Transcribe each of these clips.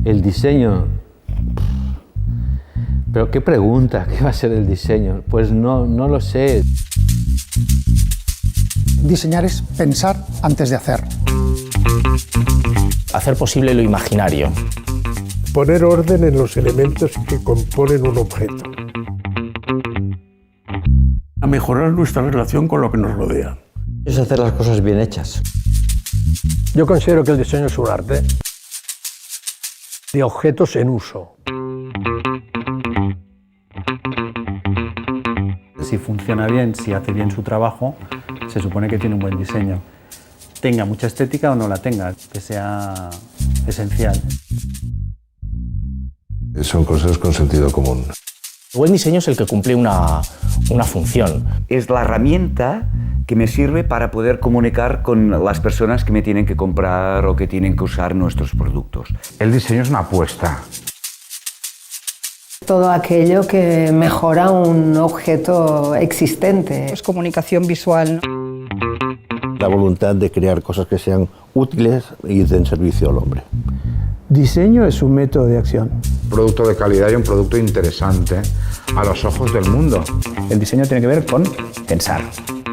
El diseño... ¿Pero qué pregunta? ¿Qué va a ser el diseño? Pues no lo sé. Diseñar es pensar antes de hacer. Hacer posible lo imaginario. Poner orden en los elementos que componen un objeto. A mejorar nuestra relación con lo que nos rodea. Es hacer las cosas bien hechas. Yo considero que el diseño es un arte de objetos en uso. Si funciona bien, si hace bien su trabajo, se supone que tiene un buen diseño. Tenga mucha estética o no la tenga, que sea esencial. Son cosas con sentido común. El buen diseño es el que cumple una función. Es la herramienta que me sirve para poder comunicar con las personas que me tienen que comprar o que tienen que usar nuestros productos. El diseño es una apuesta. Todo aquello que mejora un objeto existente. Es comunicación visual. La voluntad de crear cosas que sean útiles y den servicio al hombre. Diseño es un método de acción. Un producto de calidad y un producto interesante a los ojos del mundo. El diseño tiene que ver con pensar.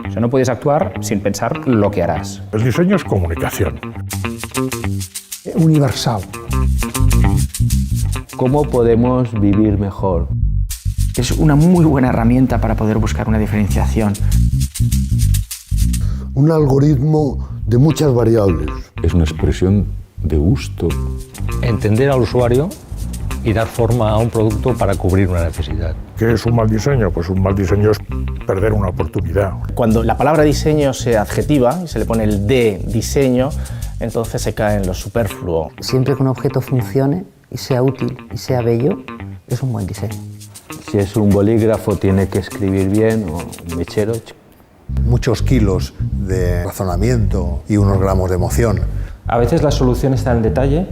O sea, no puedes actuar sin pensar lo que harás. El diseño es comunicación. Universal. ¿Cómo podemos vivir mejor? Es una muy buena herramienta para poder buscar una diferenciación. Un algoritmo de muchas variables. Es una expresión de gusto. Entender al usuario y dar forma a un producto para cubrir una necesidad. ¿Qué es un mal diseño? Pues un mal diseño es perder una oportunidad. Cuando la palabra diseño se adjetiva y se le pone el de diseño, entonces se cae en lo superfluo. Siempre que un objeto funcione y sea útil y sea bello, es un buen diseño. Si es un bolígrafo tiene que escribir bien, o un mechero. Muchos kilos de razonamiento y unos gramos de emoción. A veces la solución está en el detalle,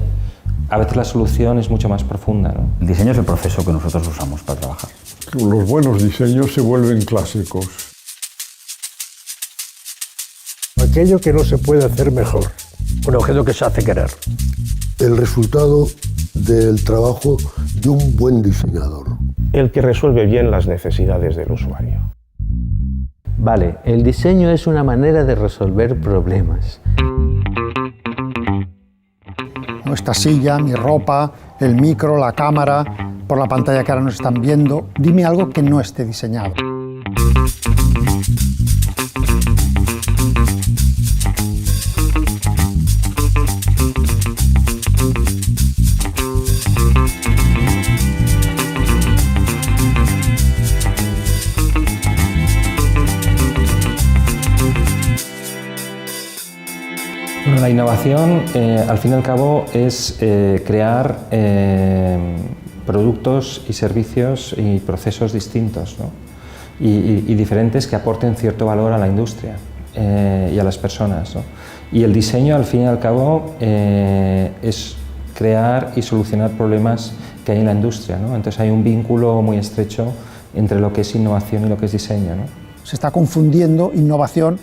a veces la solución es mucho más profunda, ¿no? El diseño es el proceso que nosotros usamos para trabajar. Los buenos diseños se vuelven clásicos. Aquello que no se puede hacer mejor. Un objeto que se hace querer. El resultado del trabajo de un buen diseñador. El que resuelve bien las necesidades del usuario. Vale, el diseño es una manera de resolver problemas. Esta silla, mi ropa, el micro, la cámara, por la pantalla que ahora nos están viendo. Dime algo que no esté diseñado. Bueno, la innovación, al fin y al cabo, es crear productos y servicios y procesos distintos, ¿no? y diferentes que aporten cierto valor a la industria y a las personas, ¿no? Y el diseño, al fin y al cabo, es crear y solucionar problemas que hay en la industria, ¿no? Entonces hay un vínculo muy estrecho entre lo que es innovación y lo que es diseño, ¿no? Se está confundiendo innovación,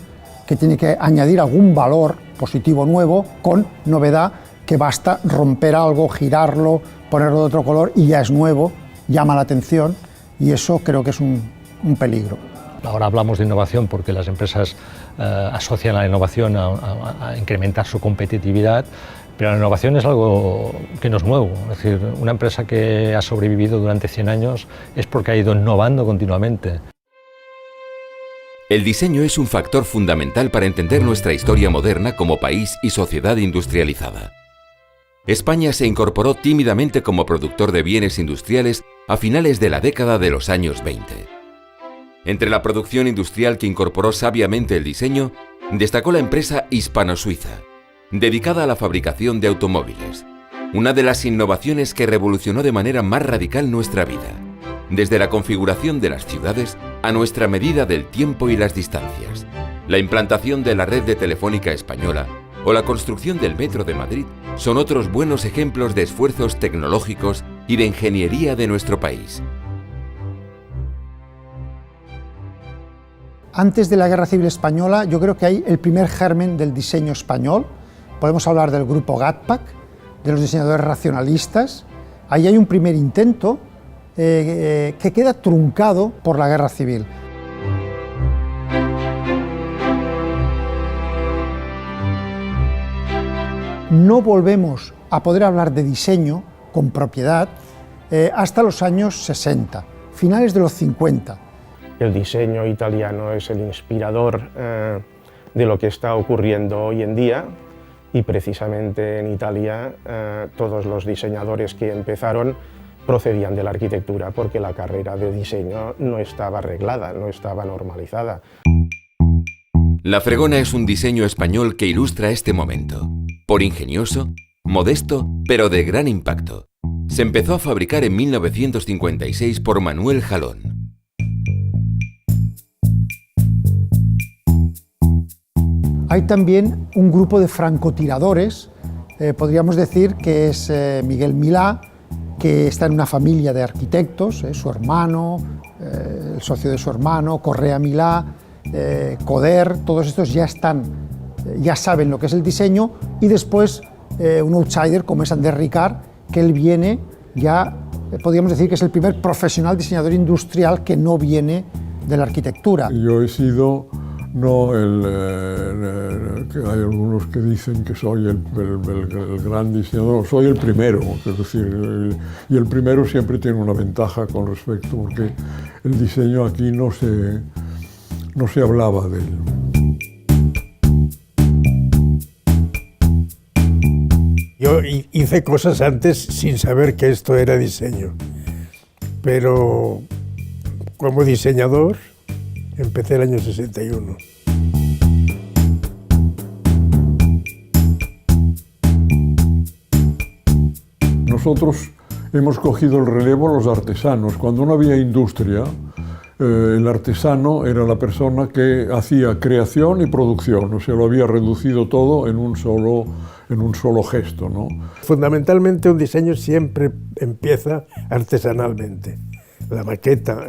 que tiene que añadir algún valor positivo nuevo, con novedad, que basta romper algo, girarlo, ponerlo de otro color y ya es nuevo, llama la atención, y eso creo que es un peligro. Ahora hablamos de innovación porque las empresas asocian a la innovación a incrementar su competitividad, pero la innovación es algo que no es nuevo. Es decir, una empresa que ha sobrevivido durante 100 años es porque ha ido innovando continuamente. El diseño es un factor fundamental para entender nuestra historia moderna como país y sociedad industrializada. España se incorporó tímidamente como productor de bienes industriales a finales de la década de los años 20. Entre la producción industrial que incorporó sabiamente el diseño, destacó la empresa hispano-suiza, dedicada a la fabricación de automóviles, una de las innovaciones que revolucionó de manera más radical nuestra vida, desde la configuración de las ciudades a nuestra medida del tiempo y las distancias. La implantación de la red de Telefónica Española o la construcción del Metro de Madrid son otros buenos ejemplos de esfuerzos tecnológicos y de ingeniería de nuestro país. Antes de la Guerra Civil Española, yo creo que hay el primer germen del diseño español. Podemos hablar del grupo Gatpac, de los diseñadores racionalistas. Ahí hay un primer intento que queda truncado por la guerra civil. No volvemos a poder hablar de diseño con propiedad hasta los años 60, finales de los 50. El diseño italiano es el inspirador de lo que está ocurriendo hoy en día, y precisamente en Italia todos los diseñadores que empezaron procedían de la arquitectura, porque la carrera de diseño no estaba arreglada, no estaba normalizada. La Fregona es un diseño español que ilustra este momento. Por ingenioso, modesto, pero de gran impacto. Se empezó a fabricar en 1956 por Manuel Jalón. Hay también un grupo de francotiradores, podríamos decir que es Miguel Milá, que está en una familia de arquitectos, su hermano, el socio de su hermano, Correa Milá, Coder, todos estos ya saben lo que es el diseño, y después un outsider como es Andrés Ricard, que él viene ya, podríamos decir que es el primer profesional diseñador industrial que no viene de la arquitectura. Yo he sido, que hay algunos que dicen que soy el gran diseñador, soy el primero, es decir, y el primero siempre tiene una ventaja con respecto, porque el diseño aquí no se hablaba de él. Yo hice cosas antes sin saber que esto era diseño, pero como diseñador empecé el año 61. Nosotros hemos cogido el relevo los artesanos. Cuando no había industria, el artesano era la persona que hacía creación y producción, o sea, lo había reducido todo en un solo gesto, ¿no? Fundamentalmente un diseño siempre empieza artesanalmente. La maqueta,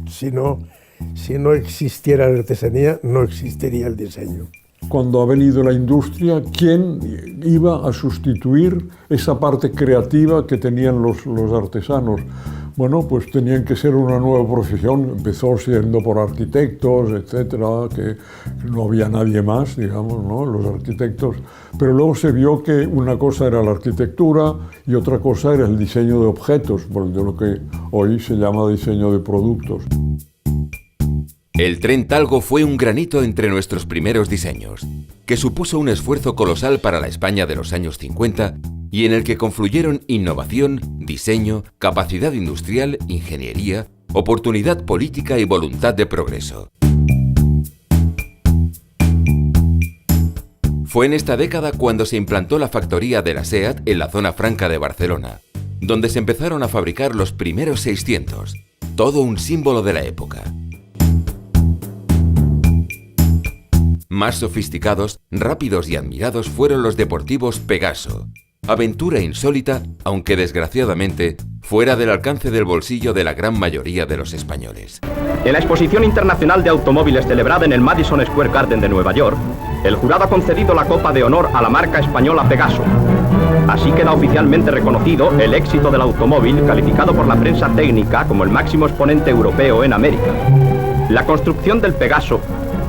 si no existiera la artesanía, no existiría el diseño. Cuando ha venido la industria, ¿quién iba a sustituir esa parte creativa que tenían los artesanos? Bueno, pues tenían que ser una nueva profesión. Empezó siendo por arquitectos, etcétera, que no había nadie más, digamos, ¿no? Los arquitectos. Pero luego se vio que una cosa era la arquitectura y otra cosa era el diseño de objetos, de lo que hoy se llama diseño de productos. El tren Talgo fue un granito entre nuestros primeros diseños, que supuso un esfuerzo colosal para la España de los años 50 y en el que confluyeron innovación, diseño, capacidad industrial, ingeniería, oportunidad política y voluntad de progreso. Fue en esta década cuando se implantó la factoría de la SEAT en la zona franca de Barcelona, donde se empezaron a fabricar los primeros 600, todo un símbolo de la época. Más sofisticados, rápidos y admirados fueron los deportivos Pegaso, aventura insólita, aunque desgraciadamente fuera del alcance del bolsillo de la gran mayoría de los españoles. En la Exposición Internacional de Automóviles celebrada en el Madison Square Garden de Nueva York, el jurado ha concedido la Copa de Honor a la marca española Pegaso. Así queda oficialmente reconocido el éxito del automóvil, calificado por la prensa técnica como el máximo exponente europeo en América. La construcción del Pegaso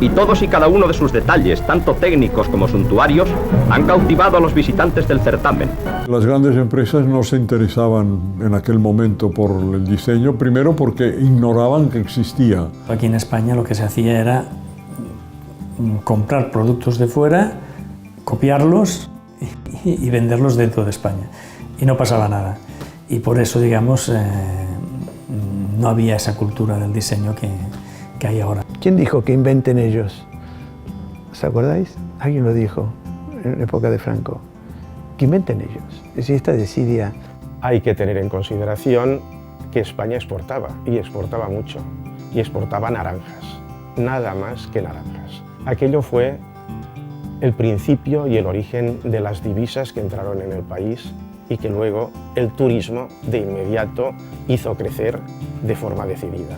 y todos y cada uno de sus detalles, tanto técnicos como suntuarios, han cautivado a los visitantes del certamen. Las grandes empresas no se interesaban en aquel momento por el diseño, primero porque ignoraban que existía. Aquí en España lo que se hacía era comprar productos de fuera, copiarlos y venderlos dentro de España. Y no pasaba nada. Y por eso, digamos, no había esa cultura del diseño que hay ahora. ¿Quién dijo que inventen ellos? ¿Os acordáis? Alguien lo dijo en la época de Franco. Que inventen ellos. Es decir, esta desidia. Hay que tener en consideración que España exportaba, y exportaba mucho, y exportaba naranjas, nada más que naranjas. Aquello fue el principio y el origen de las divisas que entraron en el país y que luego el turismo de inmediato hizo crecer de forma decidida.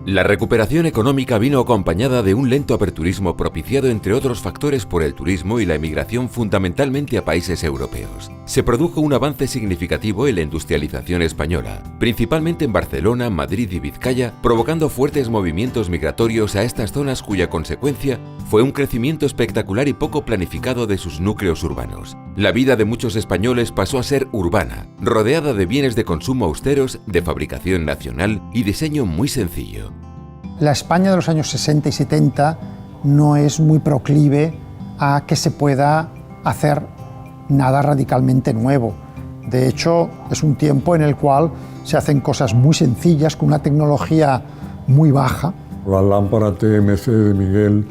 La recuperación económica vino acompañada de un lento aperturismo propiciado entre otros factores por el turismo y la emigración fundamentalmente a países europeos. Se produjo un avance significativo en la industrialización española, principalmente en Barcelona, Madrid y Vizcaya, provocando fuertes movimientos migratorios a estas zonas cuya consecuencia fue un crecimiento espectacular y poco planificado de sus núcleos urbanos. La vida de muchos españoles pasó a ser urbana, rodeada de bienes de consumo austeros, de fabricación nacional y diseño muy sencillo. La España de los años 60 y 70 no es muy proclive a que se pueda hacer nada radicalmente nuevo. De hecho, es un tiempo en el cual se hacen cosas muy sencillas con una tecnología muy baja. La lámpara TMC de Miguel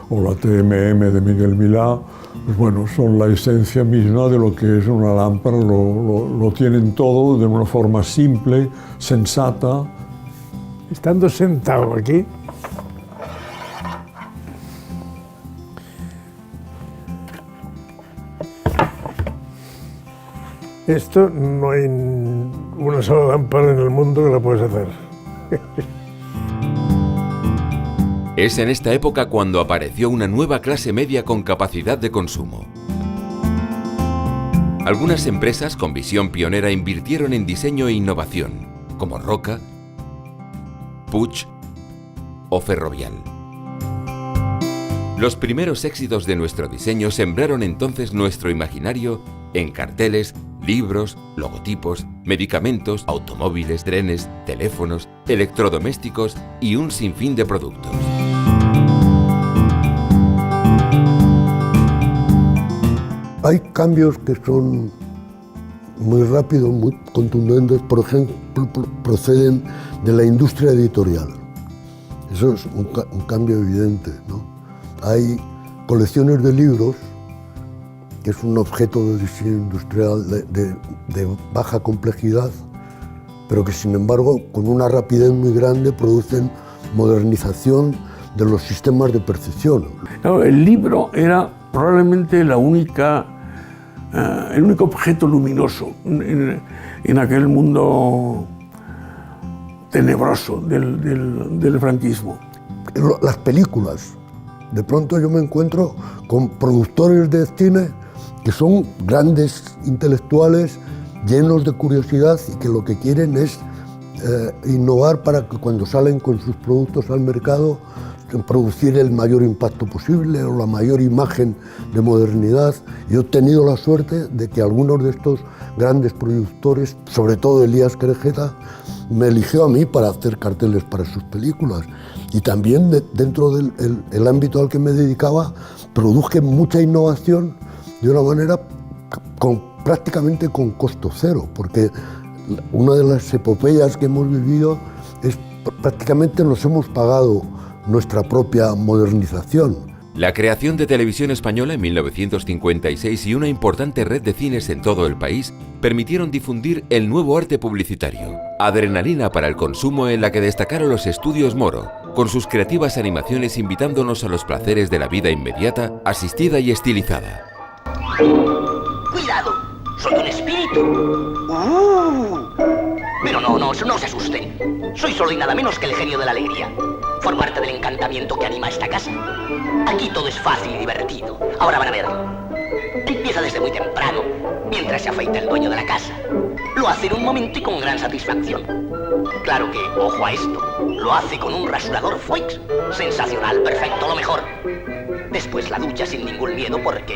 o la TMM de Miguel Milá, pues bueno, son la esencia misma de lo que es una lámpara, lo tienen todo de una forma simple, sensata. Estando sentado aquí, esto no hay una sola lámpara en el mundo que la puedas hacer. Es en esta época cuando apareció una nueva clase media con capacidad de consumo. Algunas empresas con visión pionera invirtieron en diseño e innovación, como Roca, Puig o Ferrovial. Los primeros éxitos de nuestro diseño sembraron entonces nuestro imaginario en carteles, libros, logotipos, medicamentos, automóviles, trenes, teléfonos, electrodomésticos y un sinfín de productos. Hay cambios que son muy rápidos, muy contundentes, por ejemplo, proceden de la industria editorial. Eso es un cambio evidente, ¿no? Hay colecciones de libros, que es un objeto de diseño industrial de baja complejidad, pero que sin embargo con una rapidez muy grande producen modernización de los sistemas de percepción. Claro, el libro era probablemente el único objeto luminoso en aquel mundo tenebroso del franquismo. Las películas. De pronto yo me encuentro con productores de cine que son grandes intelectuales, llenos de curiosidad y que lo que quieren es innovar para que cuando salen con sus productos al mercado producir el mayor impacto posible o la mayor imagen de modernidad. Yo he tenido la suerte de que algunos de estos grandes productores, sobre todo Elías Querejeta, me eligió a mí para hacer carteles para sus películas. Y también dentro del ámbito al que me dedicaba, produje mucha innovación de una manera prácticamente con costo cero, porque una de las epopeyas que hemos vivido es prácticamente nos hemos pagado nuestra propia modernización. La creación de Televisión Española en 1956 y una importante red de cines en todo el país permitieron difundir el nuevo arte publicitario, adrenalina para el consumo, en la que destacaron los estudios Moro, con sus creativas animaciones invitándonos a los placeres de la vida inmediata, asistida y estilizada. ¡Cuidado! ¡Soy un espíritu! Pero no se asusten. Soy solo y nada menos que el genio de la alegría. Formo parte del encantamiento que anima esta casa. Aquí todo es fácil y divertido. Ahora van a ver. Empieza desde muy temprano, mientras se afeita el dueño de la casa. Lo hace en un momento y con gran satisfacción. Claro que, ojo a esto, lo hace con un rasurador Foix. Sensacional, perfecto, lo mejor. Después la ducha sin ningún miedo porque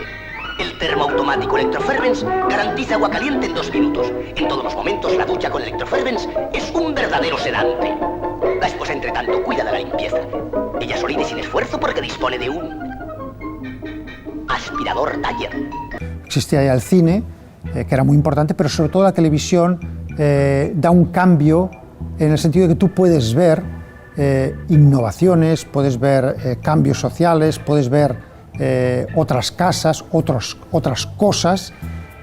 el termo automático Electrofervens garantiza agua caliente en 2 minutos. En todos los momentos la ducha con Electrofervens es un verdadero sedante. La esposa, entre tanto, cuida de la limpieza. Ella solita y sin esfuerzo porque dispone de un aspirador Dyer. Existía ya el cine, que era muy importante, pero sobre todo la televisión da un cambio en el sentido de que tú puedes ver innovaciones, puedes ver cambios sociales, puedes ver otras casas, otras cosas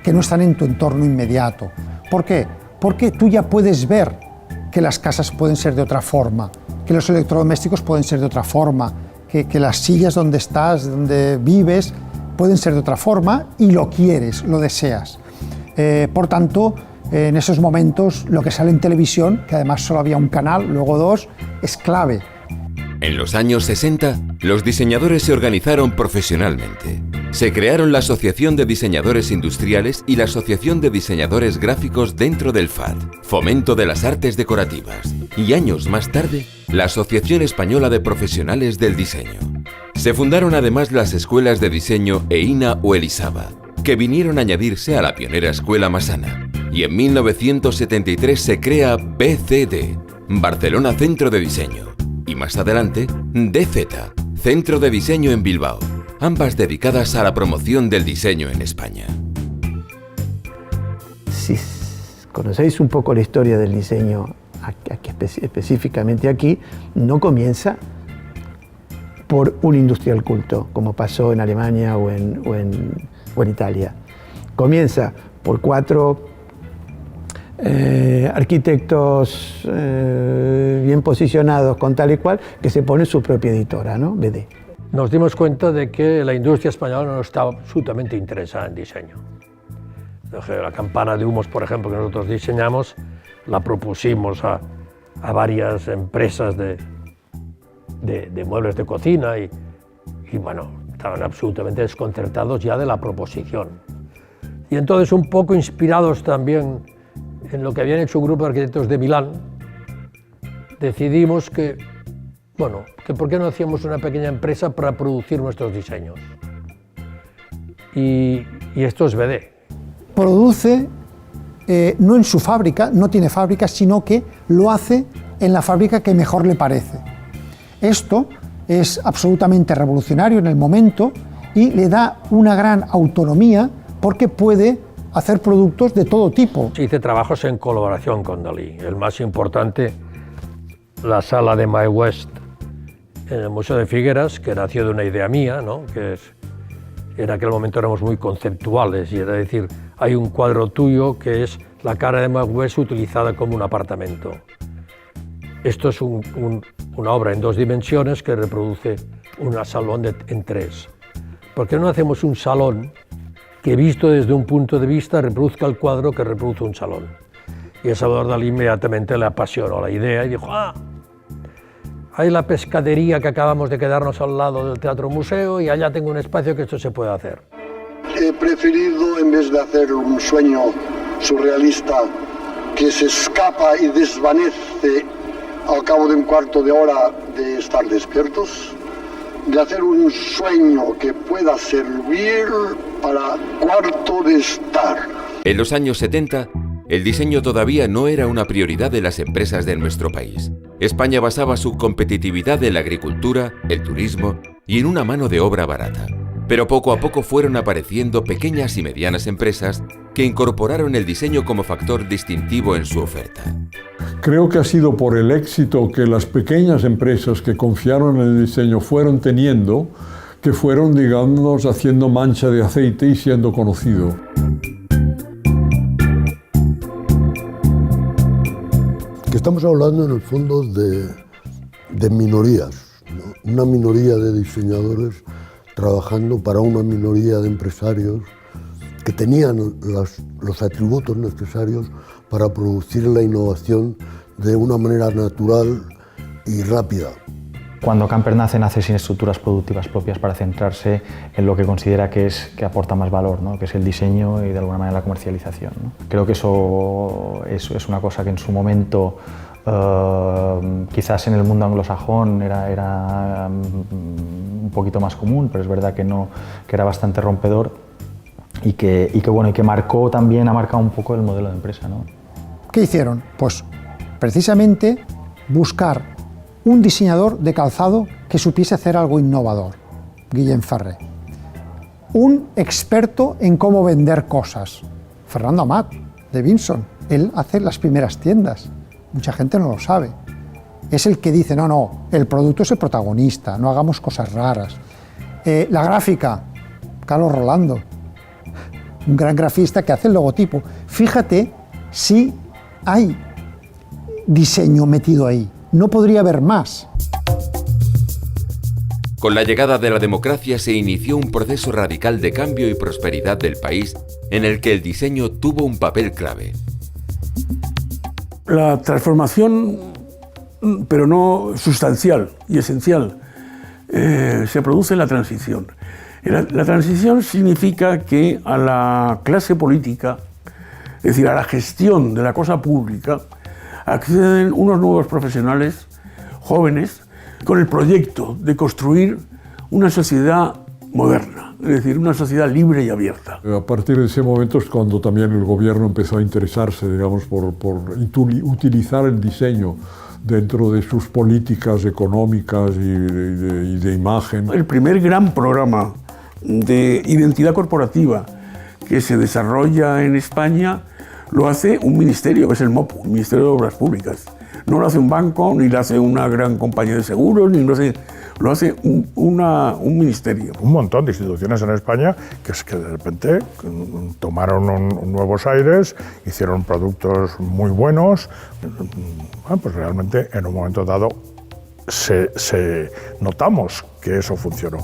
que no están en tu entorno inmediato. ¿Por qué? Porque tú ya puedes ver que las casas pueden ser de otra forma, que los electrodomésticos pueden ser de otra forma, que las sillas donde estás, donde vives, pueden ser de otra forma y lo quieres, lo deseas. Por tanto, en esos momentos lo que sale en televisión, que además solo había un canal, luego dos, es clave. En los años 60, los diseñadores se organizaron profesionalmente. Se crearon la Asociación de Diseñadores Industriales y la Asociación de Diseñadores Gráficos dentro del FAD, Fomento de las Artes Decorativas, y años más tarde, la Asociación Española de Profesionales del Diseño. Se fundaron además las escuelas de diseño EINA o Elisaba, que vinieron a añadirse a la pionera Escuela Massana. Y en 1973 se crea BCD, Barcelona Centro de Diseño, y más adelante DZ, Centro de Diseño en Bilbao, ambas dedicadas a la promoción del diseño en España. Si conocéis un poco la historia del diseño, específicamente aquí, no comienza por un industrial culto, como pasó en Alemania o en Italia. Comienza por 4 arquitectos bien posicionados con tal y cual, que se pone su propia editora, ¿no? BD. Nos dimos cuenta de que la industria española no estaba absolutamente interesada en diseño. La campana de humos, por ejemplo, que nosotros diseñamos, la propusimos a varias empresas de muebles de cocina y bueno, estaban absolutamente desconcertados ya de la proposición. Y entonces, un poco inspirados también en lo que habían hecho un grupo de arquitectos de Milán, decidimos que por qué no hacíamos una pequeña empresa para producir nuestros diseños. Y esto es BD. Produce, no en su fábrica, no tiene fábrica, sino que lo hace en la fábrica que mejor le parece. Esto es absolutamente revolucionario en el momento y le da una gran autonomía porque puede hacer productos de todo tipo. Hice trabajos en colaboración con Dalí. El más importante, la sala de My West en el Museo de Figueras, que nació de una idea mía, ¿no? En aquel momento éramos muy conceptuales, y era decir, hay un cuadro tuyo que es la cara de My West utilizada como un apartamento. Esto es una obra en 2 dimensiones que reproduce un salón en 3. ¿Por qué no hacemos un salón que, visto desde un punto de vista, reproduzca el cuadro que reproduce un salón? Y a Salvador Dalí inmediatamente le apasionó la idea y dijo, hay la pescadería que acabamos de quedarnos al lado del Teatro Museo y allá tengo un espacio que esto se puede hacer. He preferido, en vez de hacer un sueño surrealista que se escapa y desvanece al cabo de un cuarto de hora de estar despiertos, de hacer un sueño que pueda servir para cuarto de estar. En los años 70, el diseño todavía no era una prioridad de las empresas de nuestro país. España basaba su competitividad en la agricultura, el turismo y en una mano de obra barata. Pero poco a poco fueron apareciendo pequeñas y medianas empresas que incorporaron el diseño como factor distintivo en su oferta. Creo que ha sido por el éxito que las pequeñas empresas que confiaron en el diseño fueron teniendo, que fueron, digamos, haciendo mancha de aceite y siendo conocido. Que estamos hablando en el fondo de minorías, ¿no? Una minoría de diseñadores trabajando para una minoría de empresarios que tenían los atributos necesarios para producir la innovación de una manera natural y rápida. Cuando Camper nace sin estructuras productivas propias para centrarse en lo que considera que aporta más valor, ¿no? Que es el diseño y de alguna manera la comercialización, ¿no? Creo que eso es una cosa que en su momento quizás en el mundo anglosajón era un poquito más común, pero es verdad que era bastante rompedor y que ha marcado un poco el modelo de empresa, ¿no? ¿Qué hicieron? Pues precisamente buscar un diseñador de calzado que supiese hacer algo innovador, Guillem Ferrer. Un experto en cómo vender cosas, Fernando Amat, de Vinson. Él hace las primeras tiendas, mucha gente no lo sabe. Es el que dice, no, el producto es el protagonista, no hagamos cosas raras. La gráfica, Carlos Rolando, un gran grafista que hace el logotipo. Fíjate si hay diseño metido ahí. No podría haber más. Con la llegada de la democracia se inició un proceso radical de cambio y prosperidad del país en el que el diseño tuvo un papel clave. la transformación, pero no sustancial y esencial, se produce en la transición. La transición significa que a la clase política, es decir, a la gestión de la cosa pública, acceden unos nuevos profesionales jóvenes con el proyecto de construir una sociedad moderna, es decir, una sociedad libre y abierta. A partir de ese momento es cuando también el gobierno empezó a interesarse, digamos, por utilizar el diseño dentro de sus políticas económicas y de imagen. El primer gran programa de identidad corporativa que se desarrolla en España lo hace un ministerio, que es el MOPU, el Ministerio de Obras Públicas. No lo hace un banco, ni lo hace una gran compañía de seguros, ni lo hace un ministerio. Un montón de instituciones en España que de repente tomaron nuevos aires, hicieron productos muy buenos. Pues realmente en un momento dado notamos que eso funcionó.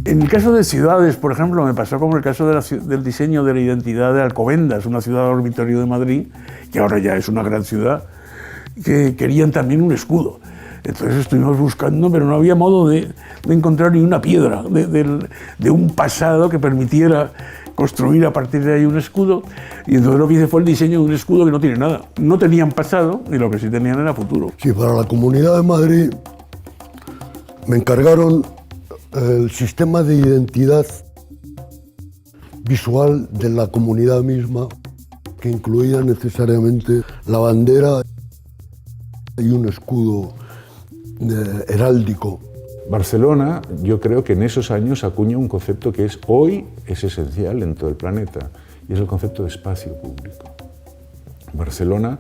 En el caso de ciudades, por ejemplo, me pasó como el caso del diseño de la identidad de Alcobendas, una ciudad dormitorio de Madrid, que ahora ya es una gran ciudad, que querían también un escudo. Entonces estuvimos buscando, pero no había modo de encontrar ni una piedra de un pasado que permitiera construir a partir de ahí un escudo. Y entonces lo que hice fue el diseño de un escudo que no tiene nada. No tenían pasado y lo que sí tenían era futuro. Sí, para la Comunidad de Madrid me encargaron el sistema de identidad visual de la comunidad misma, que incluía necesariamente la bandera y un escudo heráldico. Barcelona, yo creo que en esos años acuña un concepto que hoy es esencial en todo el planeta, y es el concepto de espacio público. Barcelona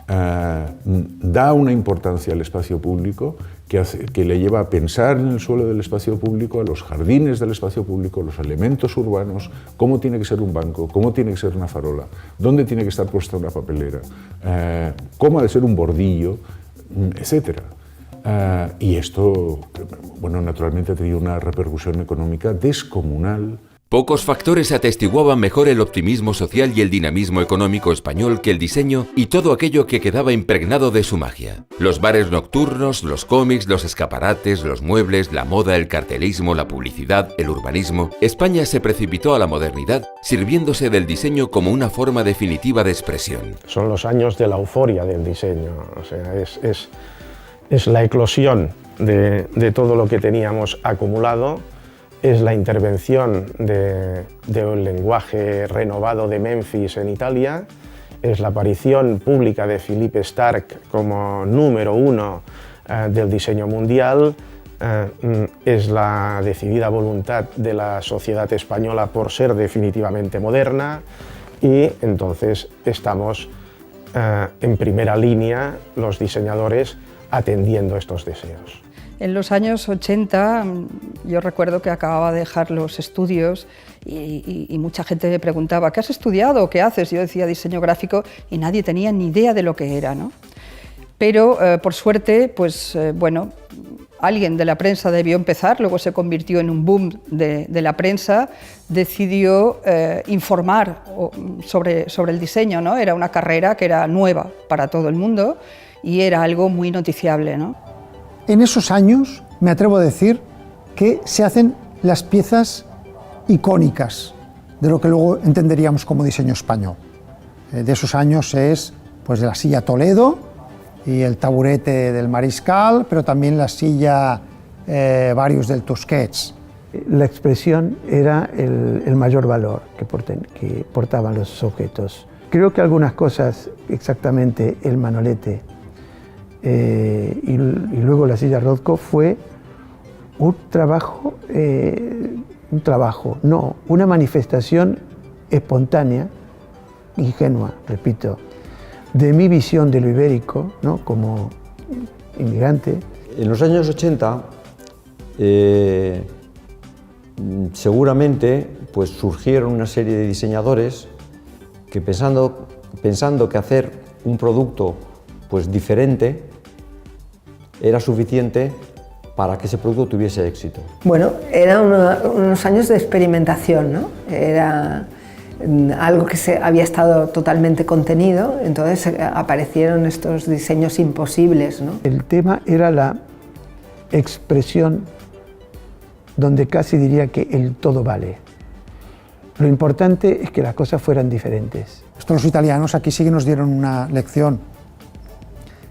da una importancia al espacio público que le lleva a pensar en el suelo del espacio público, a los jardines del espacio público, los elementos urbanos, cómo tiene que ser un banco, cómo tiene que ser una farola, dónde tiene que estar puesta una papelera, cómo ha de ser un bordillo, etc. Y esto, bueno, naturalmente ha tenido una repercusión económica descomunal. Pocos factores atestiguaban mejor el optimismo social y el dinamismo económico español que el diseño y todo aquello que quedaba impregnado de su magia. Los bares nocturnos, los cómics, los escaparates, los muebles, la moda, el cartelismo, la publicidad, el urbanismo. España se precipitó a la modernidad sirviéndose del diseño como una forma definitiva de expresión. Son los años de la euforia del diseño, o sea, es la eclosión de todo lo que teníamos acumulado. Es la intervención de un lenguaje renovado de Memphis en Italia, es la aparición pública de Philippe Starck como número uno del diseño mundial, es la decidida voluntad de la sociedad española por ser definitivamente moderna, y entonces estamos en primera línea los diseñadores atendiendo estos deseos. En los años 80 yo recuerdo que acababa de dejar los estudios y mucha gente me preguntaba ¿qué has estudiado? ¿Qué haces? Yo decía diseño gráfico y nadie tenía ni idea de lo que era, ¿no? Pero por suerte, pues bueno, alguien de la prensa debió empezar, luego se convirtió en un boom de la prensa, decidió informar sobre el diseño, ¿no? Era una carrera que era nueva para todo el mundo y era algo muy noticiable, ¿no? En esos años, me atrevo a decir, que se hacen las piezas icónicas de lo que luego entenderíamos como diseño español. De esos años es pues, la silla Toledo y el taburete del Mariscal, pero también la silla varios del Tusquets. La expresión era el mayor valor que portaban los objetos. Creo que algunas cosas, exactamente el manolete, y luego la silla Rothko fue una manifestación espontánea, ingenua, repito, de mi visión de lo ibérico, ¿no? Como inmigrante. En los años 80 seguramente pues surgieron una serie de diseñadores que pensando que hacer un producto pues diferente era suficiente para que ese producto tuviese éxito. Bueno, eran unos años de experimentación, ¿no? Era algo que había estado totalmente contenido, entonces aparecieron estos diseños imposibles, ¿no? El tema era la expresión donde casi diría que el todo vale. Lo importante es que las cosas fueran diferentes. Esto los italianos aquí sí que nos dieron una lección.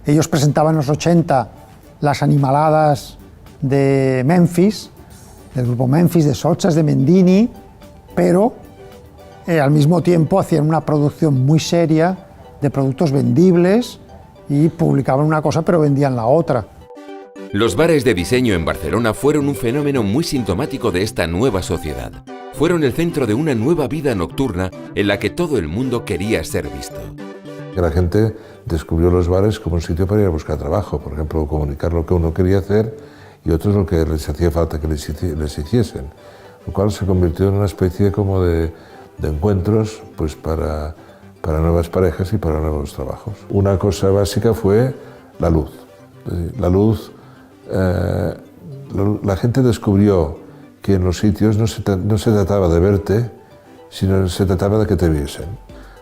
Ellos presentaban en los 80 las animaladas de Memphis, del grupo Memphis, de Sochas, de Mendini, pero al mismo tiempo hacían una producción muy seria de productos vendibles y publicaban una cosa pero vendían la otra. Los bares de diseño en Barcelona fueron un fenómeno muy sintomático de esta nueva sociedad. Fueron el centro de una nueva vida nocturna en la que todo el mundo quería ser visto. La gente descubrió los bares como un sitio para ir a buscar trabajo, por ejemplo, comunicar lo que uno quería hacer y otros lo que les hacía falta que les hiciesen, lo cual se convirtió en una especie como de encuentros pues para nuevas parejas y para nuevos trabajos. Una cosa básica fue la luz. La luz, la gente descubrió que en los sitios no se trataba de verte, sino se trataba de que te viesen.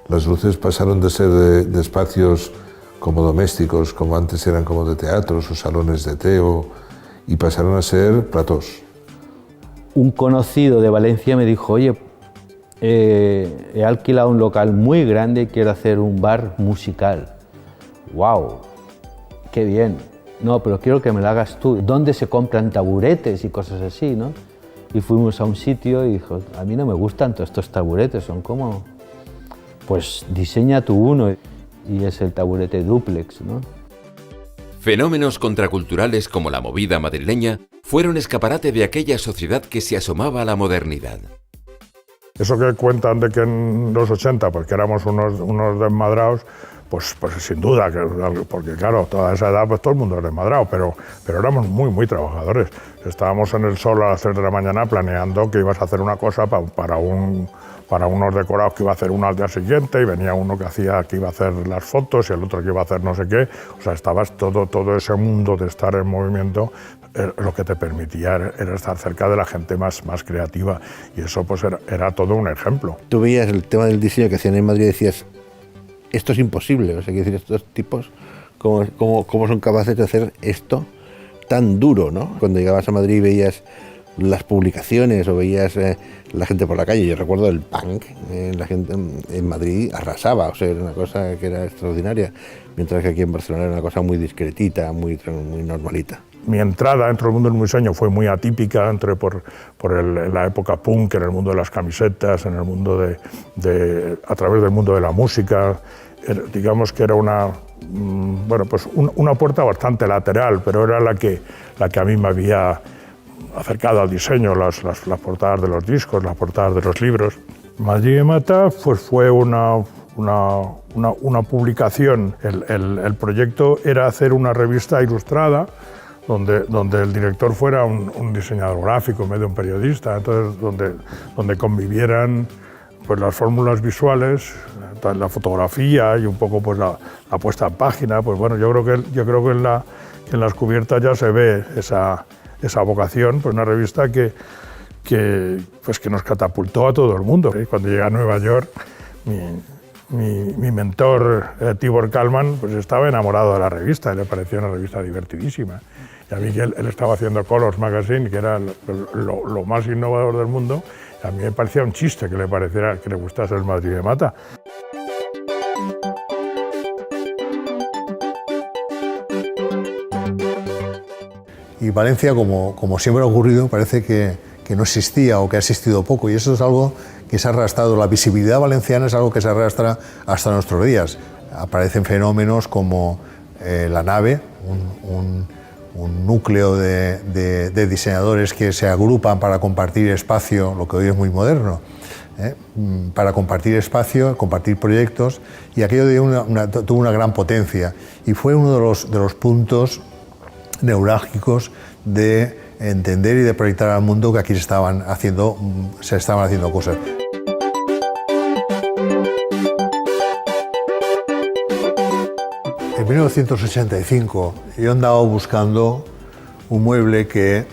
Las luces pasaron de ser de espacios como domésticos, como antes eran como de teatros o salones de té, y pasaron a ser platós. Un conocido de Valencia me dijo, oye, he alquilado un local muy grande y quiero hacer un bar musical. ¡Wow! ¡Qué bien! No, pero quiero que me lo hagas tú. ¿Dónde se compran taburetes y cosas así, no? Y fuimos a un sitio y dijo, a mí no me gustan todos estos taburetes, son como... Pues diseña tú uno, y es el taburete dúplex, ¿no? Fenómenos contraculturales como la movida madrileña fueron escaparate de aquella sociedad que se asomaba a la modernidad. Eso que cuentan de que en los 80, porque éramos unos desmadrados, pues sin duda, porque claro, toda esa edad pues todo el mundo era desmadrado, pero éramos muy trabajadores. Estábamos en el sol a las 3 de la mañana planeando que ibas a hacer una cosa para unos decorados que iba a hacer uno al día siguiente, y venía uno que iba a hacer las fotos y el otro que iba a hacer no sé qué. O sea, estabas todo ese mundo de estar en movimiento, lo que te permitía era estar cerca de la gente más creativa, y eso pues era todo un ejemplo. Tú veías el tema del diseño que hacían en Madrid y decías, esto es imposible, o sea, quiero decir, estos tipos, ¿cómo son capaces de hacer esto tan duro, ¿no? Cuando llegabas a Madrid y veías las publicaciones o veías la gente por la calle, yo recuerdo el punk, la gente en Madrid arrasaba, o sea, era una cosa que era extraordinaria, mientras que aquí en Barcelona era una cosa muy discretita, muy normalita. Mi entrada dentro del mundo del diseño fue muy atípica, entré por la época punk, en el mundo de las camisetas, en el mundo a través del mundo de la música. Digamos que era una puerta bastante lateral, pero era la que a mí me había acercado al diseño, las portadas de los discos, las portadas de los libros. Madrid Mata pues fue una publicación. El proyecto era hacer una revista ilustrada donde el director fuera un diseñador gráfico en vez de un periodista, entonces donde convivieran pues las fórmulas visuales, la fotografía y un poco pues la puesta en página. Pues bueno, yo creo que en las cubiertas ya se ve esa vocación, pues una revista que nos catapultó a todo el mundo. Cuando llegué a Nueva York, mi mentor Tibor Kalman pues estaba enamorado de la revista, le pareció una revista divertidísima. Y a mí que él estaba haciendo Colors Magazine, que era lo más innovador del mundo, y a mí me parecía un chiste que le gustase el Madrid de Mata. Y Valencia, como siempre ha ocurrido, parece que no existía o que ha existido poco, y eso es algo que se ha arrastrado. La visibilidad valenciana es algo que se arrastra hasta nuestros días. Aparecen fenómenos como La Nave, un núcleo de diseñadores que se agrupan para compartir espacio, lo que hoy es muy moderno, para compartir espacio, compartir proyectos, y aquello tuvo una gran potencia y fue uno de los puntos neurálgicos de entender y de proyectar al mundo que aquí se estaban haciendo cosas. En 1985 yo andaba buscando un mueble que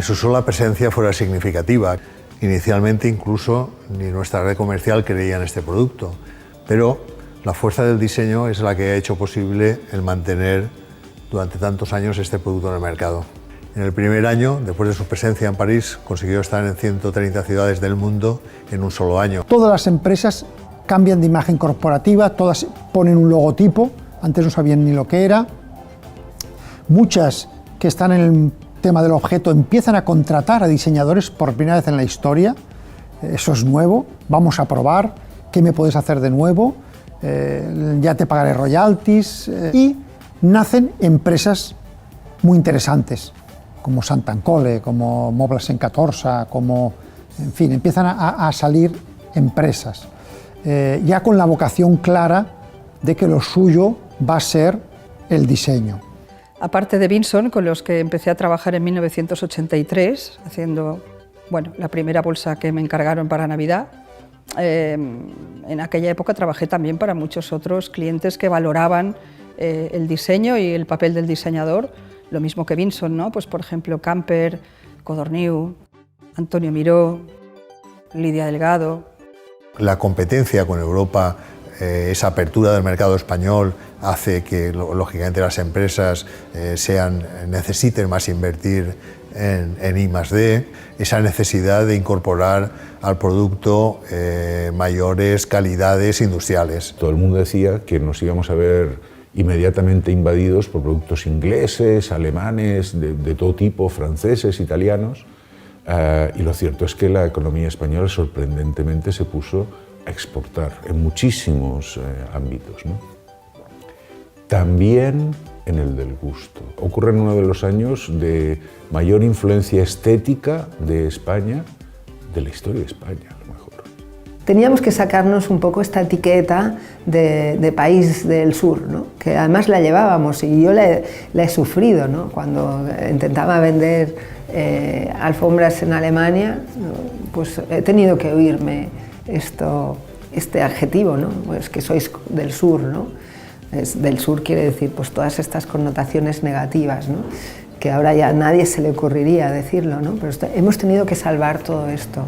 su sola presencia fuera significativa. Inicialmente incluso ni nuestra red comercial creía en este producto, pero la fuerza del diseño es la que ha hecho posible el mantener durante tantos años este producto en el mercado. En el primer año, después de su presencia en París, consiguió estar en 130 ciudades del mundo en un solo año. Todas las empresas cambian de imagen corporativa, todas ponen un logotipo, antes no sabían ni lo que era. Muchas que están en el tema del objeto empiezan a contratar a diseñadores por primera vez en la historia. Eso es nuevo, vamos a probar, ¿qué me puedes hacer de nuevo? Ya te pagaré royalties. Y nacen empresas muy interesantes, como Santancole, como Mobles en 14, como, en fin, empiezan a salir empresas, ya con la vocación clara de que lo suyo va a ser el diseño. Aparte de Vinson, con los que empecé a trabajar en 1983, haciendo la primera bolsa que me encargaron para Navidad, en aquella época trabajé también para muchos otros clientes que valoraban el diseño y el papel del diseñador, lo mismo que Vinson, ¿no? Pues, por ejemplo, Camper, Codorniu, Antonio Miró, Lidia Delgado. La competencia con Europa, esa apertura del mercado español, hace que lógicamente las empresas necesiten más invertir en I+D, esa necesidad de incorporar al producto mayores calidades industriales. Todo el mundo decía que nos íbamos a ver inmediatamente invadidos por productos ingleses, alemanes, de todo tipo, franceses, italianos, y lo cierto es que la economía española sorprendentemente se puso a exportar en muchísimos ámbitos, ¿no? También en el del gusto. Ocurre en uno de los años de mayor influencia estética de España, de la historia de España, a lo mejor. Teníamos que sacarnos un poco esta etiqueta de país del sur, ¿no? Que además la llevábamos y yo la he sufrido, ¿no? Cuando intentaba vender alfombras en Alemania, pues he tenido que oírme este adjetivo, ¿no? Pues que sois del sur, ¿no? Del sur quiere decir pues todas estas connotaciones negativas, ¿no? Que ahora ya a nadie se le ocurriría decirlo, ¿no? Pero hemos tenido que salvar todo esto.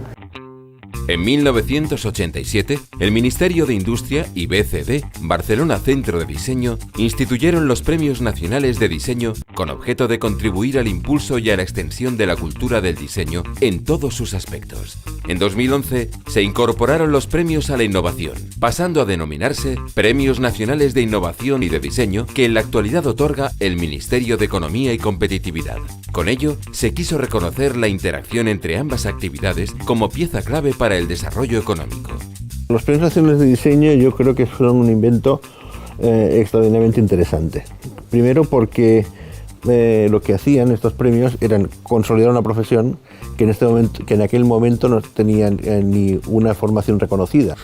En 1987, el Ministerio de Industria y BCD, Barcelona Centro de Diseño, instituyeron los Premios Nacionales de Diseño con objeto de contribuir al impulso y a la extensión de la cultura del diseño en todos sus aspectos. En 2011, se incorporaron los premios a la innovación, pasando a denominarse Premios Nacionales de Innovación y de Diseño, que en la actualidad otorga el Ministerio de Economía y Competitividad. Con ello, se quiso reconocer la interacción entre ambas actividades como pieza clave para el desarrollo económico. Los Premios Nacionales de Diseño yo creo que fueron un invento extraordinariamente interesante. Primero porque lo que hacían estos premios eran consolidar una profesión que en aquel momento no tenían ni una formación reconocida,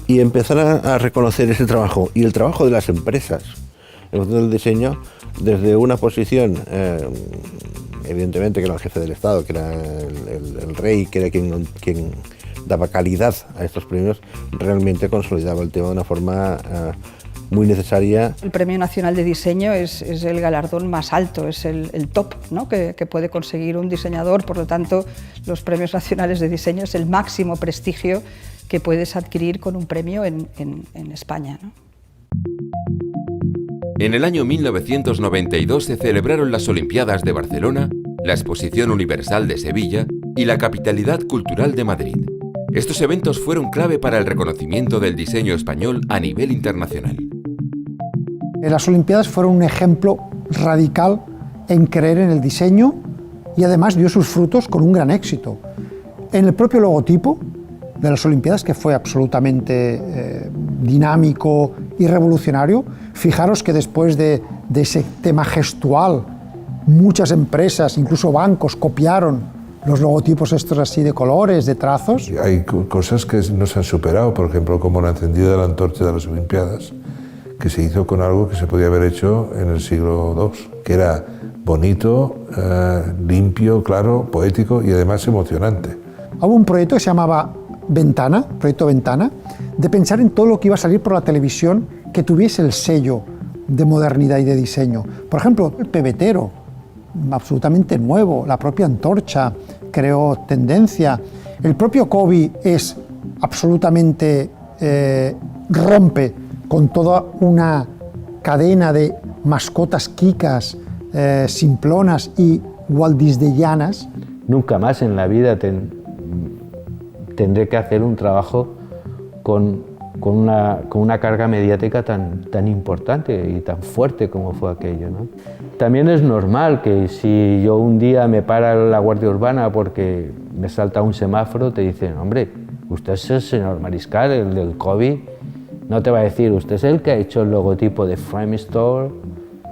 y empezar a reconocer ese trabajo y el trabajo de las empresas en función del diseño desde una posición evidentemente que era el jefe del Estado, que era el rey, que era quien daba calidad a estos premios, realmente consolidaba el tema de una forma muy necesaria. El Premio Nacional de Diseño es el galardón más alto, es el top, ¿no? que puede conseguir un diseñador. Por lo tanto, los Premios Nacionales de Diseño es el máximo prestigio que puedes adquirir con un premio en España, ¿no? En el año 1992 se celebraron las Olimpiadas de Barcelona, la Exposición Universal de Sevilla y la Capitalidad Cultural de Madrid. Estos eventos fueron clave para el reconocimiento del diseño español a nivel internacional. Las Olimpiadas fueron un ejemplo radical en creer en el diseño y además dio sus frutos con un gran éxito. En el propio logotipo de las Olimpiadas, que fue absolutamente dinámico y revolucionario, fijaros que después de ese tema gestual, muchas empresas, incluso bancos, copiaron los logotipos estos así de colores, de trazos. Hay cosas que no se han superado, por ejemplo, como el encendido de la antorcha de las Olimpiadas, que se hizo con algo que se podía haber hecho en el siglo II, que era bonito, limpio, claro, poético y además emocionante. Hubo un proyecto que se llamaba Ventana, Proyecto Ventana, de pensar en todo lo que iba a salir por la televisión que tuviese el sello de modernidad y de diseño. Por ejemplo, el pebetero, absolutamente nuevo, la propia antorcha creó tendencia, el propio Kobe es absolutamente, rompe con toda una cadena de mascotas quicas, simplonas y waldisdeyanas. Nunca más en la vida tendré que hacer un trabajo con una carga mediática tan importante y tan fuerte como fue aquello, ¿no? También es normal que si yo un día me para la Guardia Urbana porque me salta un semáforo, te dicen, hombre, usted es el señor Mariscal, el del Kobe. No te va a decir, usted es el que ha hecho el logotipo de Frame Store.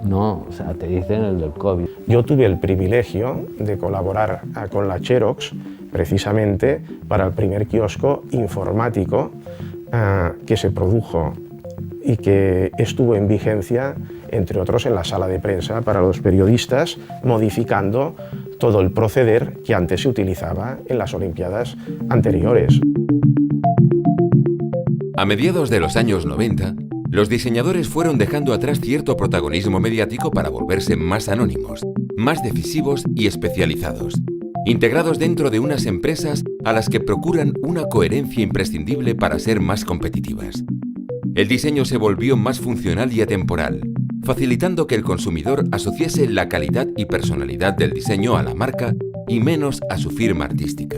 No, o sea, te dicen el del Kobe. Yo tuve el privilegio de colaborar con la Xerox precisamente para el primer kiosco informático que se produjo y que estuvo en vigencia, entre otros, en la sala de prensa para los periodistas, modificando todo el proceder que antes se utilizaba en las Olimpiadas anteriores. A mediados de los años 90, los diseñadores fueron dejando atrás cierto protagonismo mediático para volverse más anónimos, más decisivos y especializados, integrados dentro de unas empresas a las que procuran una coherencia imprescindible para ser más competitivas. El diseño se volvió más funcional y atemporal, facilitando que el consumidor asociase la calidad y personalidad del diseño a la marca y menos a su firma artística.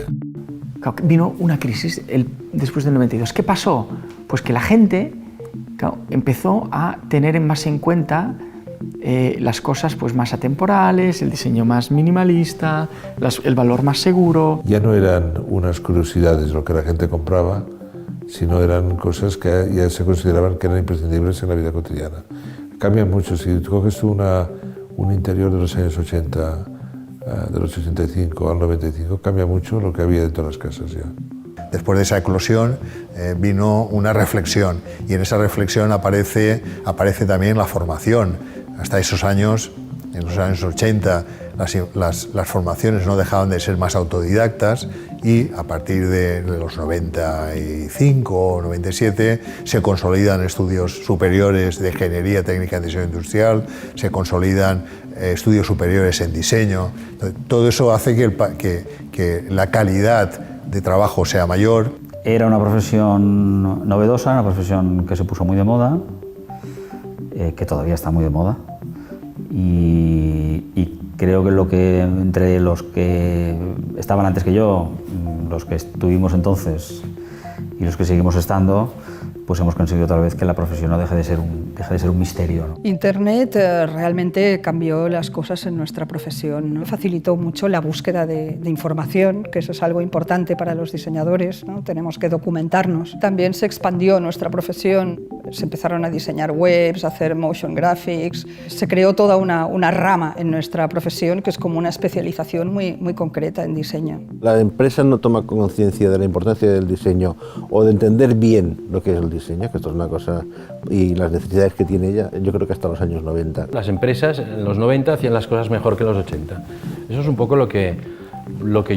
Vino una crisis después del 92. ¿Qué pasó? Pues que la gente empezó a tener más en cuenta las cosas pues, más atemporales, el diseño más minimalista, el valor más seguro. Ya no eran unas curiosidades lo que la gente compraba, sino eran cosas que ya se consideraban que eran imprescindibles en la vida cotidiana. Cambia mucho. Si coges tú un interior de los años 80, de los 85 al 95, cambia mucho lo que había dentro de las casas ya. Después de esa eclosión vino una reflexión, y en esa reflexión aparece también la formación. Hasta esos años, en los años 80, las formaciones no dejaban de ser más autodidactas, y a partir de los 95 o 97 se consolidan estudios superiores de ingeniería técnica en diseño industrial, se consolidan estudios superiores en diseño. Todo eso hace que la calidad de trabajo sea mayor. Era una profesión novedosa, una profesión que se puso muy de moda, que todavía está muy de moda, y creo que entre los que estaban antes que yo, los que estuvimos entonces y los que seguimos estando, pues hemos conseguido otra vez que la profesión no deje de ser un misterio, ¿no? Internet realmente cambió las cosas en nuestra profesión, ¿no? Facilitó mucho la búsqueda de información, que eso es algo importante para los diseñadores, ¿no? Tenemos que documentarnos. También se expandió nuestra profesión, se empezaron a diseñar webs, a hacer motion graphics, se creó toda una rama en nuestra profesión que es como una especialización muy concreta en diseño. La empresa no toma conciencia de la importancia del diseño o de entender bien lo que es el diseño, que esto es una cosa, y las necesidades que tiene ella, yo creo que hasta los años 90. Las empresas en los 90 hacían las cosas mejor que en los 80. Eso es un poco lo que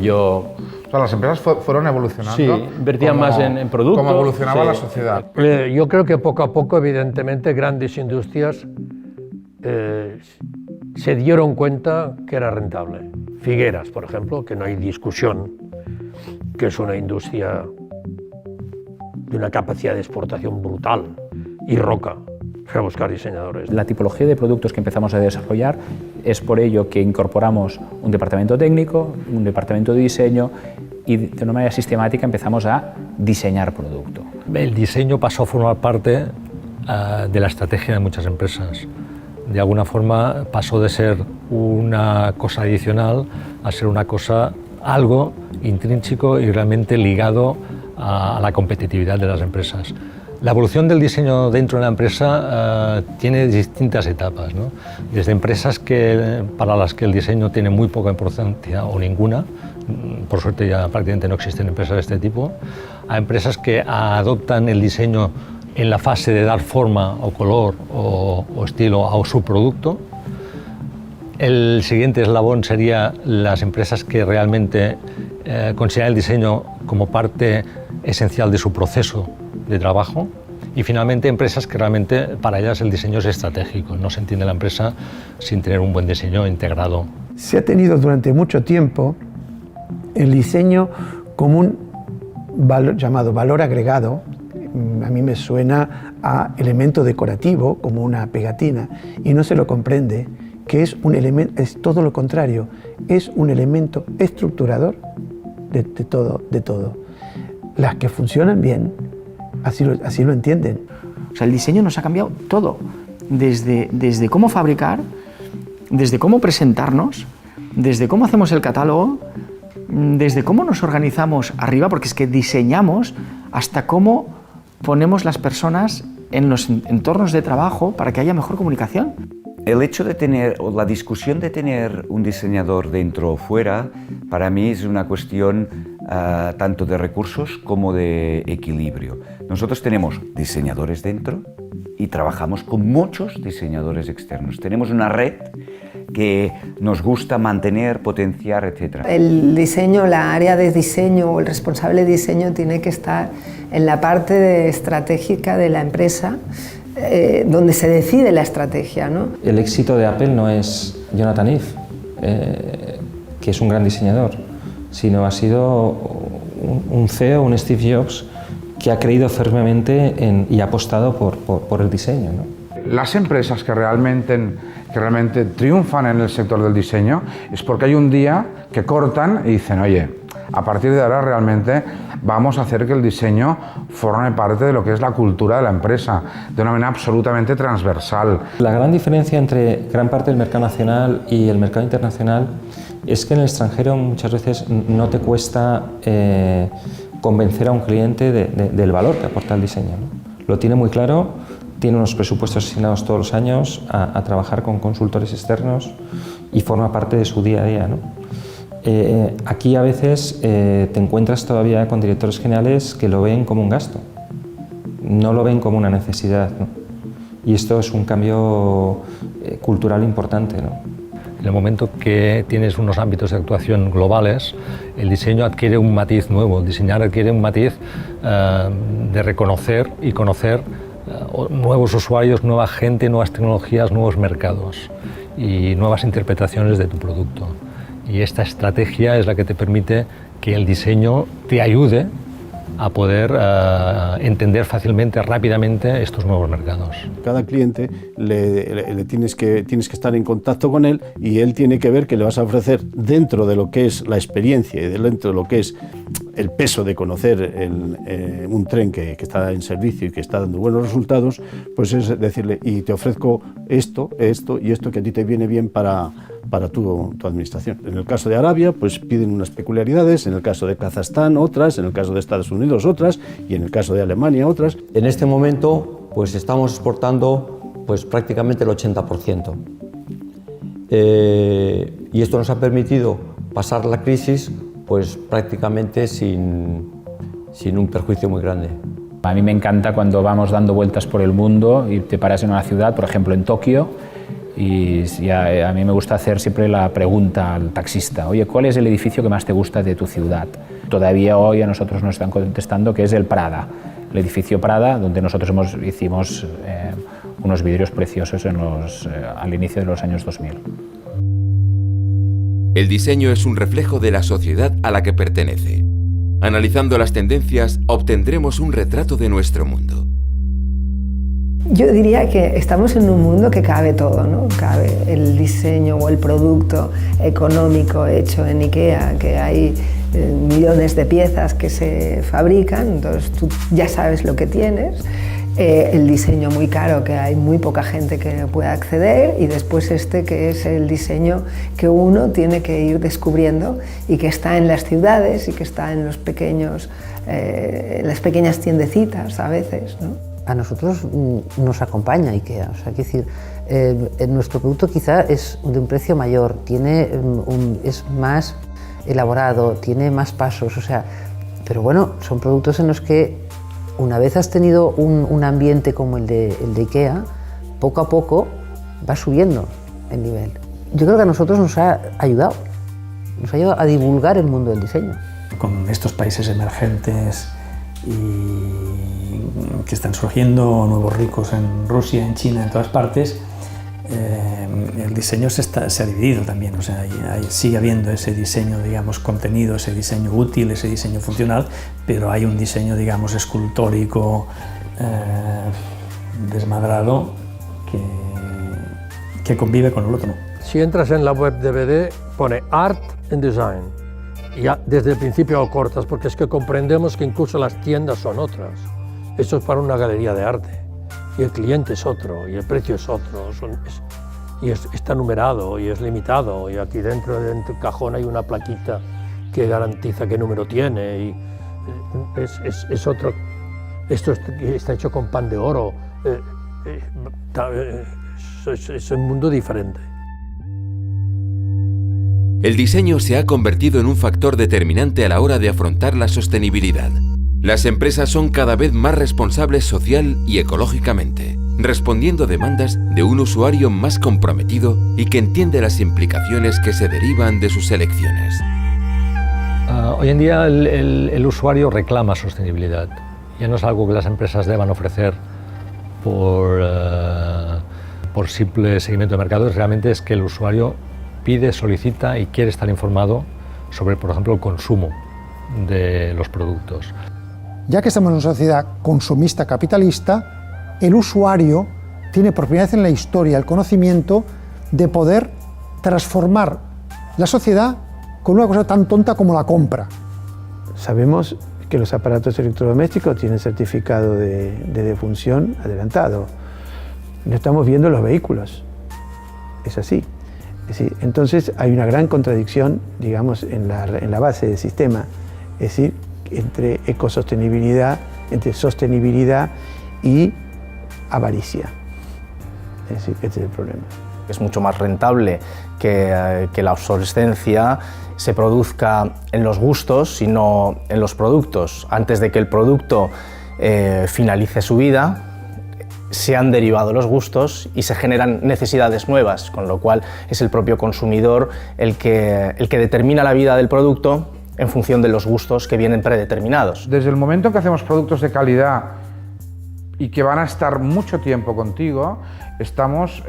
yo... O sea, las empresas fueron evolucionando. Sí, invertían más en productos. Como evolucionaba sí. la sociedad. Yo creo que poco a poco, evidentemente, grandes industrias se dieron cuenta que era rentable. Figueras, por ejemplo, que no hay discusión, que es una industria de una capacidad de exportación brutal, y Roca, fue a buscar diseñadores. La tipología de productos que empezamos a desarrollar es por ello que incorporamos un departamento técnico, un departamento de diseño, y de una manera sistemática empezamos a diseñar producto. El diseño pasó a formar parte de la estrategia de muchas empresas. De alguna forma pasó de ser una cosa adicional a ser una cosa, algo intrínseco y realmente ligado a la competitividad de las empresas. La evolución del diseño dentro de la empresa tiene distintas etapas, ¿no? Desde empresas para las que el diseño tiene muy poca importancia o ninguna, por suerte ya prácticamente no existen empresas de este tipo, a empresas que adoptan el diseño en la fase de dar forma o color o estilo a su producto. El siguiente eslabón sería las empresas que realmente consideran el diseño como parte esencial de su proceso de trabajo. Y finalmente empresas que realmente para ellas el diseño es estratégico, no se entiende la empresa sin tener un buen diseño integrado. Se ha tenido durante mucho tiempo el diseño como un valor, llamado valor agregado. A mí me suena a elemento decorativo, como una pegatina, y no se lo comprende, que es un elemento, es todo lo contrario, es un elemento estructurador de todo. Las que funcionan bien, así lo entienden. O sea, el diseño nos ha cambiado todo, desde cómo fabricar, desde cómo presentarnos, desde cómo hacemos el catálogo, desde cómo nos organizamos arriba, porque es que diseñamos hasta cómo ponemos las personas en los entornos de trabajo para que haya mejor comunicación. El hecho de tener, o la discusión de tener un diseñador dentro o fuera, para mí es una cuestión tanto de recursos como de equilibrio. Nosotros tenemos diseñadores dentro y trabajamos con muchos diseñadores externos. Tenemos una red que nos gusta mantener, potenciar, etc. El diseño, la área de diseño o el responsable de diseño tiene que estar en la parte estratégica de la empresa, donde se decide la estrategia, ¿no? El éxito de Apple no es Jonathan Ive, que es un gran diseñador, sino ha sido un CEO, un Steve Jobs, que ha creído firmemente y ha apostado por el diseño, ¿no? Las empresas que realmente triunfan en el sector del diseño es porque hay un día que cortan y dicen, oye, a partir de ahora realmente vamos a hacer que el diseño forme parte de lo que es la cultura de la empresa, de una manera absolutamente transversal. La gran diferencia entre gran parte del mercado nacional y el mercado internacional es que en el extranjero muchas veces no te cuesta convencer a un cliente del valor que aporta el diseño, ¿no? Lo tiene muy claro, tiene unos presupuestos asignados todos los años a trabajar con consultores externos y forma parte de su día a día, ¿no? Aquí a veces te encuentras todavía con directores generales que lo ven como un gasto, no lo ven como una necesidad, ¿no? Y esto es un cambio cultural importante, ¿no? En el momento que tienes unos ámbitos de actuación globales, el diseño adquiere un matiz nuevo, el diseñar adquiere un matiz de reconocer y conocer nuevos usuarios, nueva gente, nuevas tecnologías, nuevos mercados y nuevas interpretaciones de tu producto. Y esta estrategia es la que te permite que el diseño te ayude a poder entender fácilmente, rápidamente estos nuevos mercados. Cada cliente tienes que estar en contacto con él y él tiene que ver que le vas a ofrecer dentro de lo que es la experiencia y dentro de lo que es el peso de conocer un tren que está en servicio y que está dando buenos resultados, pues es decirle, y te ofrezco esto y esto que a ti te viene bien para tu administración. En el caso de Arabia, pues piden unas peculiaridades, en el caso de Kazajstán otras, en el caso de Estados Unidos otras y en el caso de Alemania otras. En este momento, pues estamos exportando pues prácticamente el 80%. Y esto nos ha permitido pasar la crisis pues prácticamente sin un perjuicio muy grande. A mí me encanta cuando vamos dando vueltas por el mundo y te paras en una ciudad, por ejemplo en Tokio, y a mí me gusta hacer siempre la pregunta al taxista, oye, ¿cuál es el edificio que más te gusta de tu ciudad? Todavía hoy a nosotros nos están contestando que es el Prada, el edificio Prada, donde nosotros hicimos unos vidrios preciosos al inicio de los años 2000. El diseño es un reflejo de la sociedad a la que pertenece. Analizando las tendencias, obtendremos un retrato de nuestro mundo. Yo diría que estamos en un mundo que cabe todo, ¿no? Cabe el diseño o el producto económico hecho en IKEA, que hay millones de piezas que se fabrican, entonces tú ya sabes lo que tienes. El diseño muy caro, que hay muy poca gente que pueda acceder, y después que es el diseño que uno tiene que ir descubriendo y que está en las ciudades y que está en las pequeñas tiendecitas a veces, ¿no? A nosotros nos acompaña IKEA, o sea, quiero decir, nuestro producto quizá es de un precio mayor, es más elaborado, tiene más pasos, o sea, pero bueno, son productos en los que una vez has tenido un ambiente como el de IKEA, poco a poco va subiendo el nivel. Yo creo que a nosotros nos ha ayudado a divulgar el mundo del diseño. Con estos países emergentes y que están surgiendo, nuevos ricos en Rusia, en China, en todas partes, el diseño se ha dividido también, o sea, sigue habiendo ese diseño, digamos, contenido, ese diseño útil, ese diseño funcional, pero hay un diseño, digamos, escultórico, desmadrado, que convive con el otro. Si entras en la web de BD, pone Art and Design. Y ya desde el principio lo cortas, porque es que comprendemos que incluso las tiendas son otras. Esto es para una galería de arte. Y el cliente es otro, y el precio es otro. Está numerado, y es limitado. Y aquí dentro del cajón hay una plaquita que garantiza qué número tiene. Y es otro. Esto está hecho con pan de oro. Es un mundo diferente. El diseño se ha convertido en un factor determinante a la hora de afrontar la sostenibilidad. Las empresas son cada vez más responsables social y ecológicamente, respondiendo a demandas de un usuario más comprometido y que entiende las implicaciones que se derivan de sus elecciones. Hoy en día el usuario reclama sostenibilidad. Ya no es algo que las empresas deban ofrecer por simple seguimiento de mercados, realmente es que el usuario pide, solicita y quiere estar informado sobre, por ejemplo, el consumo de los productos. Ya que estamos en una sociedad consumista capitalista, el usuario tiene por primera vez en la historia el conocimiento de poder transformar la sociedad con una cosa tan tonta como la compra. Sabemos que los aparatos electrodomésticos tienen certificado de defunción adelantado. No estamos viendo los vehículos. Es así. Entonces hay una gran contradicción, digamos, en la base del sistema, es decir, entre ecosostenibilidad, entre sostenibilidad y avaricia. Es decir, este es el problema. Es mucho más rentable que la obsolescencia se produzca en los gustos, sino en los productos. Antes de que el producto finalice su vida, se han derivado los gustos y se generan necesidades nuevas, con lo cual es el propio consumidor el que determina la vida del producto en función de los gustos que vienen predeterminados. Desde el momento en que hacemos productos de calidad y que van a estar mucho tiempo contigo, estamos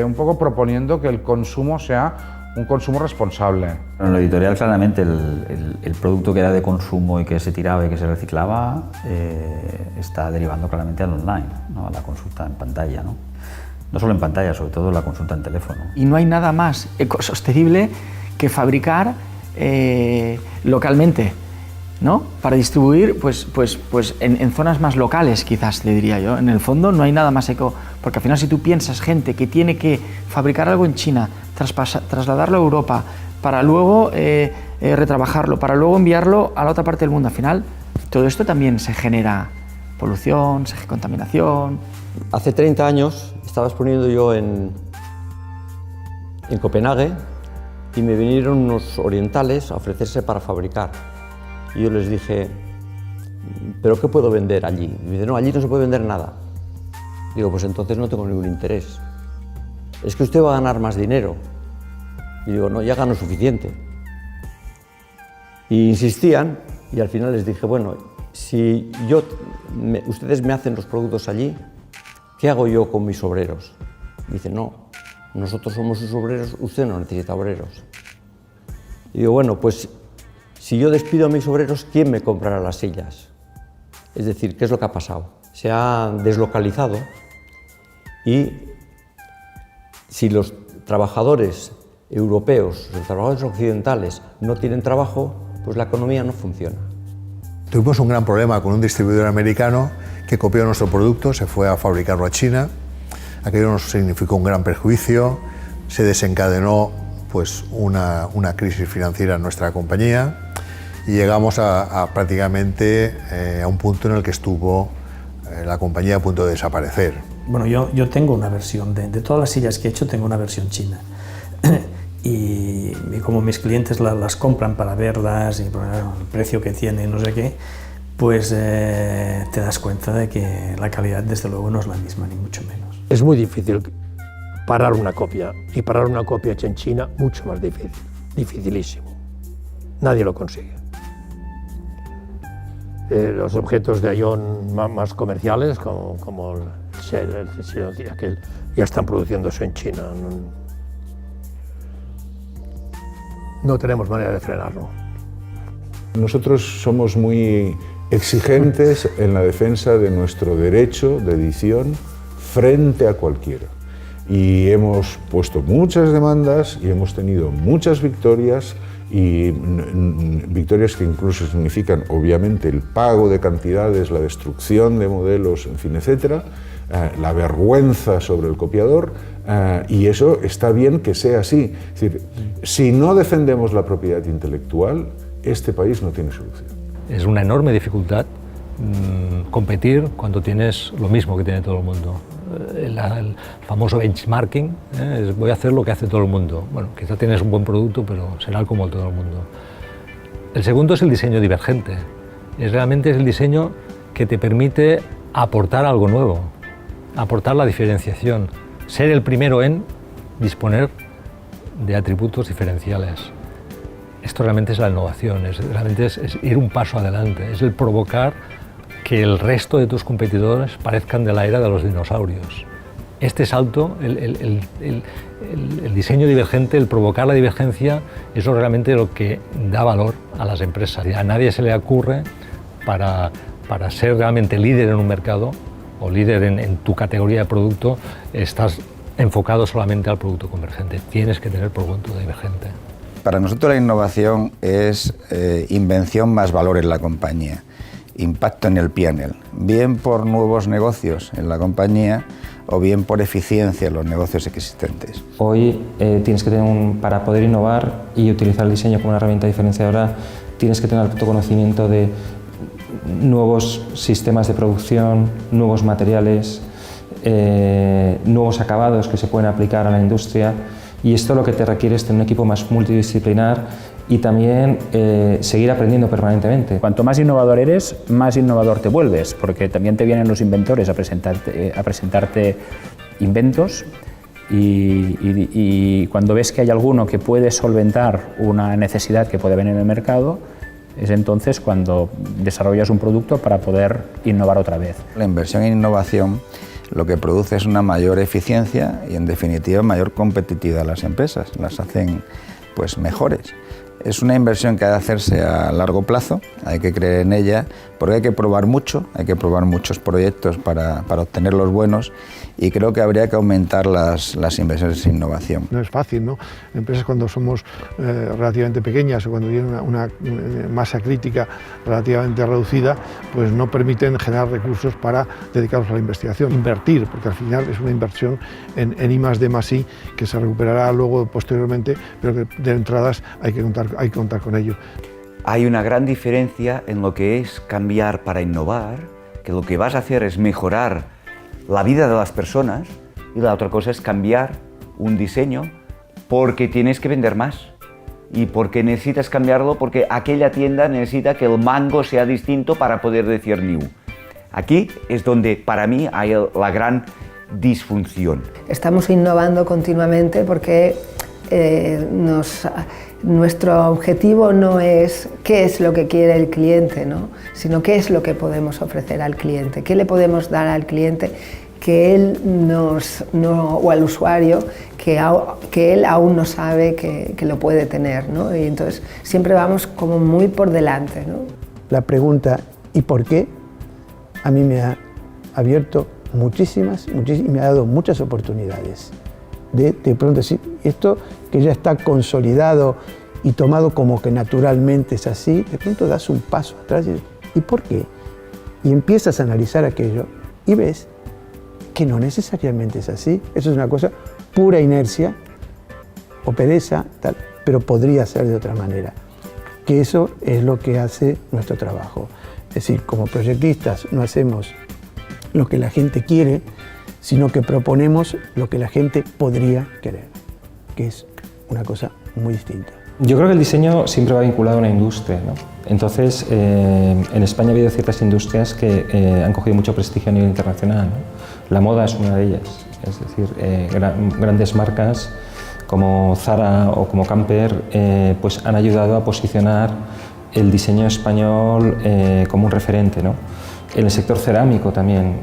un poco proponiendo que el consumo sea un consumo responsable. En lo editorial, claramente, el producto que era de consumo y que se tiraba y que se reciclaba está derivando claramente al online, ¿no? A la consulta en pantalla, ¿no? No solo en pantalla, sobre todo la consulta en teléfono. Y no hay nada más ecosostenible que fabricar localmente, ¿no? Para distribuir pues en zonas más locales, quizás, le diría yo. En el fondo no hay nada más eco, porque al final si tú piensas gente que tiene que fabricar algo en China, trasladarlo a Europa, para luego retrabajarlo, para luego enviarlo a la otra parte del mundo, al final todo esto también se genera polución, contaminación. Hace 30 años estaba exponiendo yo en Copenhague y me vinieron unos orientales a ofrecerse para fabricar. Y yo les dije, ¿pero qué puedo vender allí? Y me dice, no, allí no se puede vender nada. Digo, pues entonces no tengo ningún interés. Es que usted va a ganar más dinero. Y digo, no, ya gano suficiente. Y insistían, y al final les dije, bueno, si ustedes me hacen los productos allí, ¿qué hago yo con mis obreros? Y dice, no, nosotros somos sus obreros, usted no necesita obreros. Y digo, bueno, pues si yo despido a mis obreros, ¿quién me comprará las sillas? Es decir, ¿qué es lo que ha pasado? Se ha deslocalizado y si los trabajadores europeos, los trabajadores occidentales no tienen trabajo, pues la economía no funciona. Tuvimos un gran problema con un distribuidor americano que copió nuestro producto, se fue a fabricarlo a China. Aquello nos significó un gran perjuicio, se desencadenó pues una crisis financiera en nuestra compañía y llegamos a prácticamente a un punto en el que estuvo la compañía a punto de desaparecer. Bueno, yo tengo una versión, de todas las sillas que he hecho tengo una versión china y como mis clientes las compran para verlas y por el precio que tienen, no sé qué, pues te das cuenta de que la calidad desde luego no es la misma, ni mucho menos. Es muy difícil parar una copia, y parar una copia hecha en China mucho más difícil, dificilísimo. Nadie lo consigue. Los objetos de Aion más comerciales, como el Shell, aquel, ya están produciéndose en China. No tenemos manera de frenarlo. Nosotros somos muy exigentes en la defensa de nuestro derecho de edición frente a cualquiera. Y hemos puesto muchas demandas y hemos tenido muchas victorias, y victorias que incluso significan obviamente el pago de cantidades, la destrucción de modelos, en fin, etcétera, la vergüenza sobre el copiador, y eso está bien que sea así. Es decir, si no defendemos la propiedad intelectual, este país no tiene solución. Es una enorme dificultad competir cuando tienes lo mismo que tiene todo el mundo. El famoso benchmarking, voy a hacer lo que hace todo el mundo. Bueno, quizá tienes un buen producto, pero será como todo el mundo. El segundo es el diseño divergente. Realmente es el diseño que te permite aportar algo nuevo, aportar la diferenciación, ser el primero en disponer de atributos diferenciales. Esto realmente es la innovación, realmente es ir un paso adelante, es el provocar que el resto de tus competidores parezcan de la era de los dinosaurios. Este salto, el diseño divergente, el provocar la divergencia, eso es realmente lo que da valor a las empresas. A nadie se le ocurre para ser realmente líder en un mercado o líder en tu categoría de producto, estás enfocado solamente al producto convergente. Tienes que tener producto divergente. Para nosotros la innovación es invención más valor en la compañía, impacto en el P&L, bien por nuevos negocios en la compañía o bien por eficiencia en los negocios existentes. Hoy tienes que tener para poder innovar y utilizar el diseño como una herramienta diferenciadora, tienes que tener autoconocimiento de nuevos sistemas de producción, nuevos materiales, nuevos acabados que se pueden aplicar a la industria, y esto lo que te requiere es tener un equipo más multidisciplinar y también seguir aprendiendo permanentemente. Cuanto más innovador eres, más innovador te vuelves, porque también te vienen los inventores a presentarte inventos, y cuando ves que hay alguno que puede solventar una necesidad que puede venir en el mercado, es entonces cuando desarrollas un producto para poder innovar otra vez. La inversión en innovación lo que produce es una mayor eficiencia y, en definitiva, mayor competitividad a las empresas, las hacen pues mejores. Es una inversión que ha de hacerse a largo plazo, hay que creer en ella, porque hay que probar mucho, hay que probar muchos proyectos para obtener los buenos, y creo que habría que aumentar las inversiones en innovación. No es fácil, ¿no? Empresas cuando somos relativamente pequeñas o cuando tienen una masa crítica relativamente reducida, pues no permiten generar recursos para dedicarlos a la investigación, invertir, porque al final es una inversión en I+D+I que se recuperará luego posteriormente, pero que de entradas hay que contar con ello. Hay una gran diferencia en lo que es cambiar para innovar, que lo que vas a hacer es mejorar la vida de las personas, y la otra cosa es cambiar un diseño porque tienes que vender más y porque necesitas cambiarlo porque aquella tienda necesita que el mango sea distinto para poder decir new. Aquí es donde para mí hay la gran disfunción. Estamos innovando continuamente porque nuestro objetivo no es qué es lo que quiere el cliente, ¿no? Sino qué es lo que podemos ofrecer al cliente, qué le podemos dar al cliente que él o al usuario que él aún no sabe que lo puede tener, ¿no? Y entonces siempre vamos como muy por delante, ¿no? La pregunta ¿y por qué? A mí me ha abierto muchísimas y me ha dado muchas oportunidades de pronto decir, esto que ya está consolidado y tomado como que naturalmente es así, de pronto das un paso atrás y dices, ¿y por qué? Y empiezas a analizar aquello y ves que no necesariamente es así. Eso es una cosa pura inercia o pereza, tal, pero podría ser de otra manera. Que eso es lo que hace nuestro trabajo. Es decir, como proyectistas no hacemos lo que la gente quiere, sino que proponemos lo que la gente podría querer, que es una cosa muy distinta. Yo creo que el diseño siempre va vinculado a una industria, ¿no? Entonces, en España ha habido ciertas industrias que han cogido mucho prestigio a nivel internacional, ¿no? La moda es una de ellas, es decir, grandes marcas como Zara o como Camper pues han ayudado a posicionar el diseño español como un referente, ¿no? En el sector cerámico también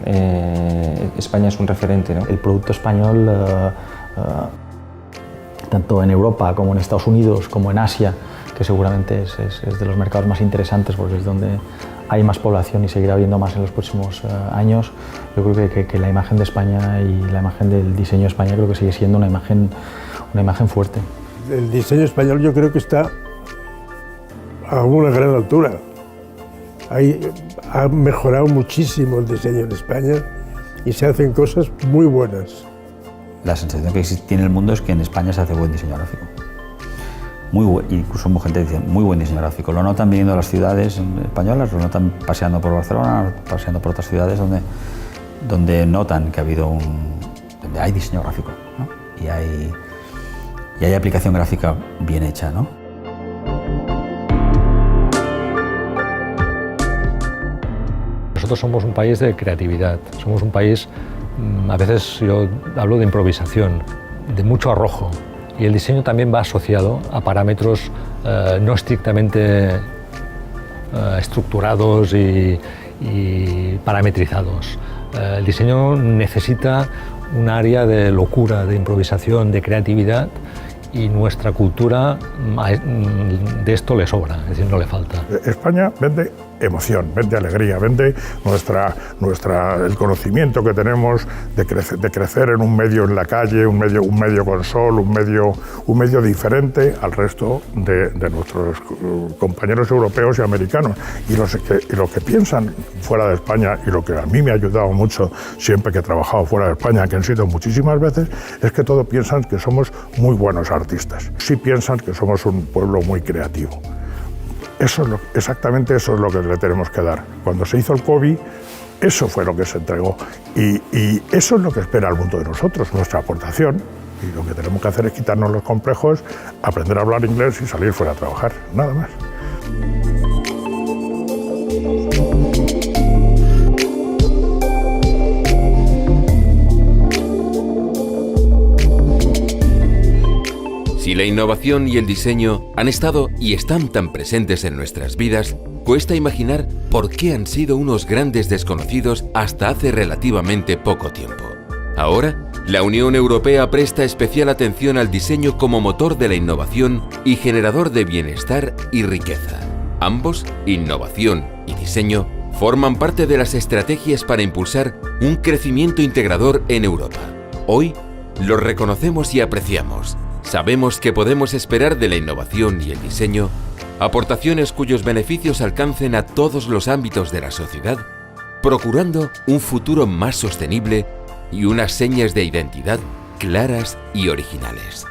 España es un referente, ¿no? El producto español, tanto en Europa como en Estados Unidos como en Asia, que seguramente es de los mercados más interesantes porque es donde hay más población y seguirá habiendo más en los próximos años. Yo creo que la imagen de España y la imagen del diseño de España creo que sigue siendo una imagen fuerte. El diseño español yo creo que está a una gran altura. Ha mejorado muchísimo el diseño en España y se hacen cosas muy buenas. La sensación que tiene el mundo es que en España se hace buen diseño gráfico. Incluso gente dice muy buen diseño gráfico. Lo notan viniendo a las ciudades españolas, lo notan paseando por Barcelona, paseando por otras ciudades donde notan que ha habido donde hay diseño gráfico, ¿no? y hay aplicación gráfica bien hecha, ¿no? Nosotros somos un país de creatividad, somos un país, a veces yo hablo de improvisación, de mucho arrojo, y el diseño también va asociado a parámetros no estrictamente estructurados y parametrizados. El diseño necesita un área de locura, de improvisación, de creatividad, y nuestra cultura de esto le sobra, es decir, no le falta. España vende emoción, vende alegría, vende el conocimiento que tenemos de crecer en un medio en la calle, un medio con sol, un medio diferente al resto de nuestros compañeros europeos y americanos. Y los que piensan fuera de España, y lo que a mí me ha ayudado mucho siempre que he trabajado fuera de España, que han sido muchísimas veces, es que todos piensan que somos muy buenos artistas. Sí piensan que somos un pueblo muy creativo. Exactamente eso es lo que le tenemos que dar. Cuando se hizo el COVID, eso fue lo que se entregó. Y eso es lo que espera el mundo de nosotros, nuestra aportación. Y lo que tenemos que hacer es quitarnos los complejos, aprender a hablar inglés y salir fuera a trabajar, nada más. Si la innovación y el diseño han estado y están tan presentes en nuestras vidas, cuesta imaginar por qué han sido unos grandes desconocidos hasta hace relativamente poco tiempo. Ahora, la Unión Europea presta especial atención al diseño como motor de la innovación y generador de bienestar y riqueza. Ambos, innovación y diseño, forman parte de las estrategias para impulsar un crecimiento integrador en Europa. Hoy, los reconocemos y apreciamos. Sabemos que podemos esperar de la innovación y el diseño aportaciones cuyos beneficios alcancen a todos los ámbitos de la sociedad, procurando un futuro más sostenible y unas señas de identidad claras y originales.